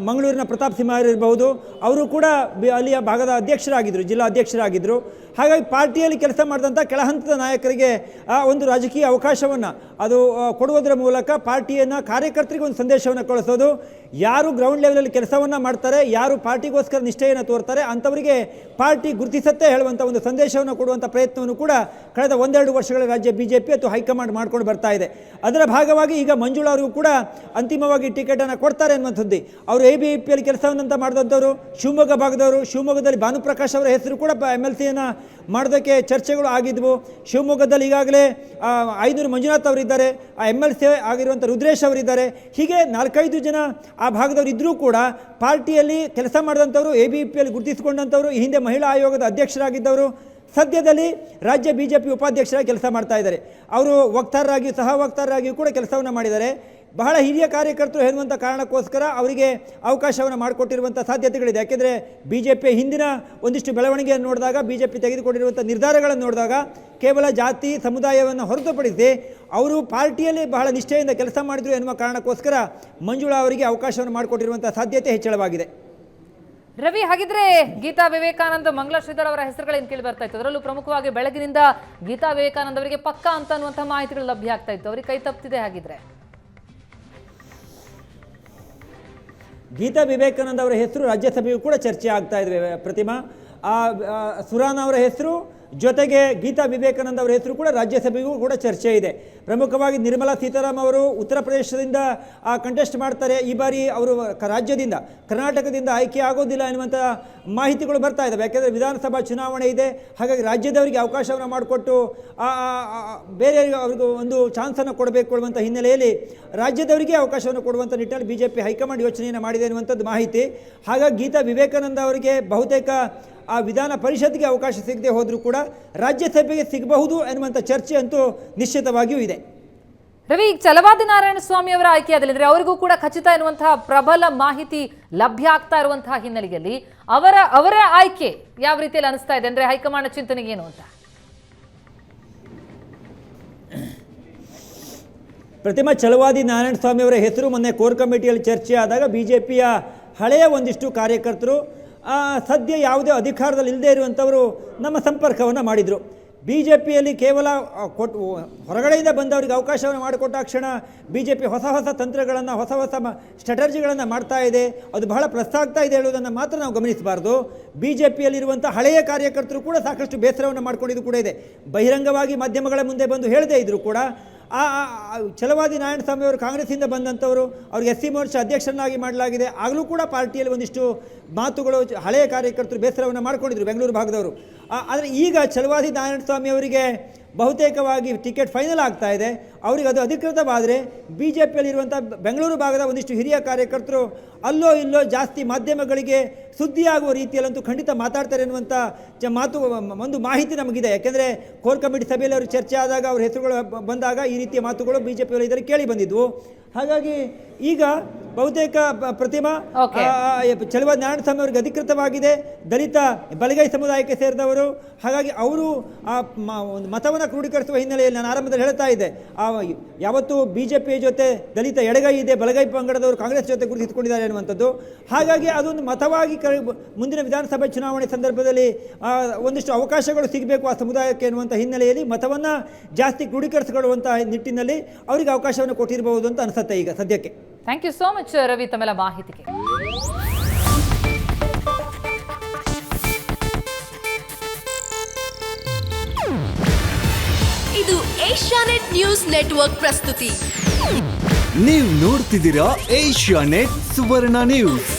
B: ಮಂಗಳೂರಿನ ಪ್ರತಾಪ್ ಸಿಂಹ ಇರಬಹುದು, ಅವರು ಕೂಡ ಅಲ್ಲಿಯ ಭಾಗದ ಅಧ್ಯಕ್ಷರಾಗಿದ್ದರು, ಜಿಲ್ಲಾ ಅಧ್ಯಕ್ಷರಾಗಿದ್ದರು. ಹಾಗಾಗಿ ಪಾರ್ಟಿಯಲ್ಲಿ ಕೆಲಸ ಮಾಡಿದಂಥ ಕೆಳಹಂತದ ನಾಯಕರಿಗೆ ಒಂದು ರಾಜಕೀಯ ಅವಕಾಶವನ್ನು ಅದು ಕೊಡುವುದರ ಮೂಲಕ ಪಾರ್ಟಿಯನ್ನು ಕಾರ್ಯಕರ್ತರಿಗೆ ಒಂದು ಸಂದೇಶವನ್ನು ಕಳಿಸೋದು. ಯಾರು ಗ್ರೌಂಡ್ ಲೆವೆಲಲ್ಲಿ ಕೆಲಸವನ್ನು ಮಾಡ್ತಾರೆ, ಯಾರು ಪಾರ್ಟಿಗೋಸ್ಕರ ನಿಷ್ಠೆಯನ್ನು ತೋರ್ತಾರೆ ಅಂಥವರಿಗೆ ಪಾರ್ಟಿ ಗುರುತಿಸುತ್ತೆ ಹೇಳುವಂಥ ಒಂದು ಸಂದೇಶವನ್ನು ಕೊಡುವಂಥ ಪ್ರಯತ್ನವನ್ನು ಕೂಡ ಕಳೆದ 1-2 ವರ್ಷಗಳ ರಾಜ್ಯ BJP ಅಥವಾ ಹೈಕಮಾಂಡ್ ಮಾಡ್ಕೊಂಡು ಬರ್ತಾ ಇದೆ. ಅದರ ಭಾಗವಾಗಿ ಈಗ ಮಂಜುಳಾ ಅವರಿಗೂ ಕೂಡ ಅಂತಿಮವಾಗಿ ಟಿಕೆಟನ್ನು ಕೊಡ್ತಾರೆ ಅನ್ನುವಂಥದ್ದು. ಅವರು ABVPಯಲ್ಲಿ ಕೆಲಸವನ್ನಂತ ಮಾಡಿದಂಥವರು ಶಿವಮೊಗ್ಗ ಭಾಗದವರು. ಶಿವಮೊಗ್ಗದಲ್ಲಿ ಭಾನುಪ್ರಕಾಶ್ ಅವರ ಹೆಸರು ಕೂಡ MLCಯನ್ನು ಮಾಡೋದಕ್ಕೆ ಚರ್ಚೆಗಳು ಆಗಿದ್ವು. ಶಿವಮೊಗ್ಗದಲ್ಲಿ ಈಗಾಗಲೇ 500 ಮಂಜುನಾಥ್ ಅವರಿದ್ದಾರೆ, MLC ಆಗಿರುವಂಥ ರುದ್ರೇಶ್ ಅವರಿದ್ದಾರೆ. ಹೀಗೆ 4-5 ಜನ ಆ ಭಾಗದವರು ಇದ್ದರೂ ಕೂಡ ಪಾರ್ಟಿಯಲ್ಲಿ ಕೆಲಸ ಮಾಡಿದಂಥವರು, ABVPಯಲ್ಲಿ ಗುರುತಿಸಿಕೊಂಡಂಥವರು, ಈ ಹಿಂದೆ ಮಹಿಳಾ ಆಯೋಗದ ಅಧ್ಯಕ್ಷರಾಗಿದ್ದವರು, ಸದ್ಯದಲ್ಲಿ ರಾಜ್ಯ BJP ಉಪಾಧ್ಯಕ್ಷರಾಗಿ ಕೆಲಸ ಮಾಡ್ತಾ ಇದ್ದಾರೆ. ಅವರು ವಕ್ತಾರರಾಗಿಯೂ ಸಹ ವಕ್ತಾರರಾಗಿಯೂ ಕೂಡ ಕೆಲಸವನ್ನು ಮಾಡಿದ್ದಾರೆ. ಬಹಳ ಹಿರಿಯ ಕಾರ್ಯಕರ್ತರು ಹೇಳುವಂಥ ಕಾರಣಕ್ಕೋಸ್ಕರ ಅವರಿಗೆ ಅವಕಾಶವನ್ನು ಮಾಡಿಕೊಟ್ಟಿರುವಂಥ ಸಾಧ್ಯತೆಗಳಿದೆ. ಯಾಕೆಂದರೆ BJP ಹಿಂದಿನ ಒಂದಿಷ್ಟು ಬೆಳವಣಿಗೆಯನ್ನು ನೋಡಿದಾಗ, BJP ತೆಗೆದುಕೊಂಡಿರುವಂಥ ನಿರ್ಧಾರಗಳನ್ನು ನೋಡಿದಾಗ ಕೇವಲ ಜಾತಿ ಸಮುದಾಯವನ್ನು ಹೊರತುಪಡಿಸಿ ಅವರು ಪಾರ್ಟಿಯಲ್ಲಿ ಬಹಳ ನಿಷ್ಠೆಯಿಂದ ಕೆಲಸ ಮಾಡಿದರು ಎನ್ನುವ ಕಾರಣಕ್ಕೋಸ್ಕರ ಮಂಜುಳಾ ಅವರಿಗೆ ಅವಕಾಶವನ್ನು ಮಾಡಿಕೊಟ್ಟಿರುವಂಥ ಸಾಧ್ಯತೆ ಹೆಚ್ಚಳವಾಗಿದೆ.
A: ರವಿ, ಹಾಗಿದ್ರೆ ಗೀತಾ ವಿವೇಕಾನಂದ, ಮಂಗಳಾ ಶ್ರೀಧರ್ ಅವರ ಹೆಸರುಗಳೇನು ಕೇಳಿ ಬರ್ತಾ ಇತ್ತು? ಅದರಲ್ಲೂ ಪ್ರಮುಖವಾಗಿ ಬೆಳಗಿನಿಂದ ಗೀತಾ ವಿವೇಕಾನಂದ ಅವರಿಗೆ ಪಕ್ಕಾ ಅಂತ ಅನ್ನುವಂಥ ಮಾಹಿತಿಗಳು ಲಭ್ಯ ಆಗ್ತಾ ಇತ್ತು. ಅವರಿಗೆ ಕೈ ತಪ್ಪಿದೆ. ಹಾಗಿದ್ರೆ
B: ಗೀತಾ ವಿವೇಕಾನಂದ ಅವರ ಹೆಸರು ರಾಜ್ಯಸಭೆಯೂ ಕೂಡ ಚರ್ಚೆ ಆಗ್ತಾ ಇದೆ ಪ್ರತಿಮಾ. ಸುರಾನ್ ಅವರ ಹೆಸರು ಜೊತೆಗೆ ಗೀತಾ ವಿವೇಕಾನಂದ ಅವರ ಹೆಸರು ಕೂಡ ರಾಜ್ಯಸಭೆಗೂ ಕೂಡ ಚರ್ಚೆ ಇದೆ. ಪ್ರಮುಖವಾಗಿ ನಿರ್ಮಲಾ ಸೀತಾರಾಮನ್ ಅವರು ಉತ್ತರ ಪ್ರದೇಶದಿಂದ ಕಂಟೆಸ್ಟ್ ಮಾಡ್ತಾರೆ. ಈ ಬಾರಿ ಅವರು ರಾಜ್ಯದಿಂದ, ಕರ್ನಾಟಕದಿಂದ ಆಯ್ಕೆ ಆಗೋದಿಲ್ಲ ಎನ್ನುವಂಥ ಮಾಹಿತಿಗಳು ಬರ್ತಾ ಇದ್ದಾವೆ. ಯಾಕೆಂದರೆ ವಿಧಾನಸಭಾ ಚುನಾವಣೆ ಇದೆ. ಹಾಗಾಗಿ ರಾಜ್ಯದವರಿಗೆ ಅವಕಾಶವನ್ನು ಮಾಡಿಕೊಟ್ಟು ಬೇರೆ ಅವ್ರಿಗೂ ಒಂದು ಚಾನ್ಸನ್ನು ಕೊಡಬೇಕು ಕೊಡುವಂಥ ಹಿನ್ನೆಲೆಯಲ್ಲಿ ರಾಜ್ಯದವರಿಗೆ ಅವಕಾಶವನ್ನು ಕೊಡುವಂಥ ನಿಟ್ಟಿನಲ್ಲಿ BJP ಹೈಕಮಾಂಡ್ ಯೋಚನೆಯನ್ನು ಮಾಡಿದೆ ಎನ್ನುವಂಥದ್ದು ಮಾಹಿತಿ. ಹಾಗಾಗಿ ಗೀತಾ ವಿವೇಕಾನಂದ ಅವರಿಗೆ ಬಹುತೇಕ ಆ ವಿಧಾನ ಪರಿಷತ್ಗೆ ಅವಕಾಶ ಸಿಗದೆ ಹೋದರೂ ಕೂಡ ರಾಜ್ಯಸಭೆಗೆ ಸಿಗಬಹುದು ಎನ್ನುವಂಥ ಚರ್ಚೆ ಅಂತೂ ನಿಶ್ಚಿತವಾಗಿಯೂ ಇದೆ.
A: ರವಿ, ಈಗ ಛಲವಾದಿ ನಾರಾಯಣ ಸ್ವಾಮಿ ಅವರ ಆಯ್ಕೆಯಾದಲ್ಲಿ ಅವರಿಗೂ ಕೂಡ ಖಚಿತ ಎನ್ನುವಂತಹ ಪ್ರಬಲ ಮಾಹಿತಿ ಲಭ್ಯ ಆಗ್ತಾ ಇರುವಂತಹ ಹಿನ್ನೆಲೆಯಲ್ಲಿ ಅವರ ಆಯ್ಕೆ ಯಾವ ರೀತಿಯಲ್ಲಿ ಅನಿಸ್ತಾ ಇದೆ? ಅಂದ್ರೆ ಹೈಕಮಾಂಡ್ ಚಿಂತನೆಗೆ ಏನು ಅಂತ?
B: ಪ್ರತಿಮಾ, ಛಲವಾದಿ ನಾರಾಯಣ ಸ್ವಾಮಿ ಅವರ ಹೆಸರು ಮೊನ್ನೆ ಕೋರ್ ಕಮಿಟಿಯಲ್ಲಿ ಚರ್ಚೆ ಆದಾಗ BJPಯ ಹಳೆಯ ಒಂದಿಷ್ಟು ಕಾರ್ಯಕರ್ತರು ಸದ್ಯ ಯಾವುದೇ ಅಧಿಕಾರದಲ್ಲಿ ಇಲ್ಲದೆ ಇರುವಂಥವರು ನಮ್ಮ ಸಂಪರ್ಕವನ್ನು ಮಾಡಿದರು. BJPಯಲ್ಲಿ ಕೇವಲ ಹೊರಗಡೆಯಿಂದ ಬಂದವರಿಗೆ ಅವಕಾಶವನ್ನು ಮಾಡಿಕೊಟ್ಟ ಕ್ಷಣ BJP ಹೊಸ ಹೊಸ ತಂತ್ರಗಳನ್ನು, ಹೊಸ ಹೊಸ ಸ್ಟ್ರಾಟಜಿಗಳನ್ನು ಮಾಡ್ತಾ ಇದೆ. ಅದು ಬಹಳ ಪ್ಲಸ್ ಆಗ್ತಾ ಇದೆ ಹೇಳುವುದನ್ನು ಮಾತ್ರ ನಾವು ಗಮನಿಸಬಾರ್ದು. BJPಯಲ್ಲಿರುವಂಥ ಹಳೆಯ ಕಾರ್ಯಕರ್ತರು ಕೂಡ ಸಾಕಷ್ಟು ಬೇಸರವನ್ನು ಮಾಡ್ಕೊಂಡಿದ್ದು ಕೂಡ ಇದೆ. ಬಹಿರಂಗವಾಗಿ ಮಾಧ್ಯಮಗಳ ಮುಂದೆ ಬಂದು ಹೇಳದೇ ಇದ್ದರೂ ಕೂಡ ಛಲವಾದಿ ನಾರಾಯಣ ಸ್ವಾಮಿ ಅವರು ಕಾಂಗ್ರೆಸ್ಸಿಂದ ಬಂದಂಥವರು, ಅವ್ರಿಗೆ SC ಮೋರ್ಚಾ ಅಧ್ಯಕ್ಷರನ್ನಾಗಿ ಮಾಡಲಾಗಿದೆ. ಆಗಲೂ ಕೂಡ ಪಾರ್ಟಿಯಲ್ಲಿ ಒಂದಿಷ್ಟು ಮಾತುಗಳು ಹಳೆಯ ಕಾರ್ಯಕರ್ತರು ಬೇಸರವನ್ನು ಮಾಡ್ಕೊಂಡಿದ್ರು ಬೆಂಗಳೂರು ಭಾಗದವರು. ಆದರೆ ಈಗ ಛಲವಾದಿ ನಾರಾಯಣ ಸ್ವಾಮಿ ಅವರಿಗೆ ಬಹುತೇಕವಾಗಿ ಟಿಕೆಟ್ ಫೈನಲ್ ಆಗ್ತಾ ಇದೆ. ಅವರಿಗೆ ಅದು ಅಧಿಕೃತವಾದರೆ BJPಯಲ್ಲಿರುವಂಥ ಬೆಂಗಳೂರು ಭಾಗದ ಒಂದಿಷ್ಟು ಹಿರಿಯ ಕಾರ್ಯಕರ್ತರು ಅಲ್ಲೋ ಇಲ್ಲೋ ಜಾಸ್ತಿ ಮಾಧ್ಯಮಗಳಿಗೆ ಸುದ್ದಿಯಾಗುವ ರೀತಿಯಲ್ಲಂತೂ ಖಂಡಿತ ಮಾತಾಡ್ತಾರೆ ಎನ್ನುವಂಥ ಮಾತು ಒಂದು ಮಾಹಿತಿ ನಮಗಿದೆ. ಯಾಕೆಂದರೆ ಕೋರ್ ಕಮಿಟಿ ಸಭೆಯಲ್ಲಿ ಅವರು ಚರ್ಚೆ ಆದಾಗ ಅವ್ರ ಹೆಸರುಗಳು ಬಂದಾಗ ಈ ರೀತಿಯ ಮಾತುಗಳು BJPಯಲ್ಲಿ ಇದರಲ್ಲಿ ಕೇಳಿ ಬಂದಿದ್ವು. ಹಾಗಾಗಿ ಈಗ ಬಹುತೇಕ ಪ್ರತಿಮಾ ಛಲವಾದಿ ನಾರಾಯಣ ಸ್ವಾಮಿ ಅವರಿಗೆ ಅಧಿಕೃತವಾಗಿದೆ. ದಲಿತ ಬಲಗೈ ಸಮುದಾಯಕ್ಕೆ ಸೇರಿದವರು. ಹಾಗಾಗಿ ಅವರು ಒಂದು ಮತವನ್ನು ಕ್ರೋಢೀಕರಿಸುವ ಹಿನ್ನೆಲೆಯಲ್ಲಿ ನಾನು ಆರಂಭದಲ್ಲಿ ಹೇಳ್ತಾ ಇದ್ದೆ, ಯಾವತ್ತು BJP ಜೊತೆ ದಲಿತ ಎಡಗೈ ಇದೆ, ಬಲಗೈ ಪಂಗಡದವರು ಕಾಂಗ್ರೆಸ್ ಜೊತೆ ಗುರುತಿಸಿಕೊಂಡಿದ್ದಾರೆ ಅನ್ನುವಂಥದ್ದು. ಹಾಗಾಗಿ ಅದೊಂದು ಮತವಾಗಿ ಮುಂದಿನ ವಿಧಾನಸಭೆ ಚುನಾವಣೆ ಸಂದರ್ಭದಲ್ಲಿ ಒಂದಿಷ್ಟು ಅವಕಾಶಗಳು ಸಿಗಬೇಕು ಆ ಸಮುದಾಯಕ್ಕೆ ಎನ್ನುವಂಥ ಹಿನ್ನೆಲೆಯಲ್ಲಿ ಮತವನ್ನು ಜಾಸ್ತಿ ಕ್ರೋಢೀಕರಿಸಿಕೊಳ್ಳುವಂಥ ನಿಟ್ಟಿನಲ್ಲಿ ಅವರಿಗೆ ಅವಕಾಶವನ್ನು ಕೊಟ್ಟಿರಬಹುದು ಅಂತ ಅನಿಸುತ್ತೆ ಈಗ ಸದ್ಯಕ್ಕೆ.
A: Thank you so much Ravi ತಮ್ಮೆಲ್ಲ ಮಾಹಿತಿಗೆ.
C: ಇದು ಏಷ್ಯಾನೆಟ್ ನ್ಯೂಸ್ ನೆಟ್ವರ್ಕ್ ಪ್ರಸ್ತುತಿ.
D: ನೀವು ನೋಡ್ತಿದ್ದೀರಾ ಏಷ್ಯಾನೆಟ್ ಸುವರ್ಣ ನ್ಯೂಸ್.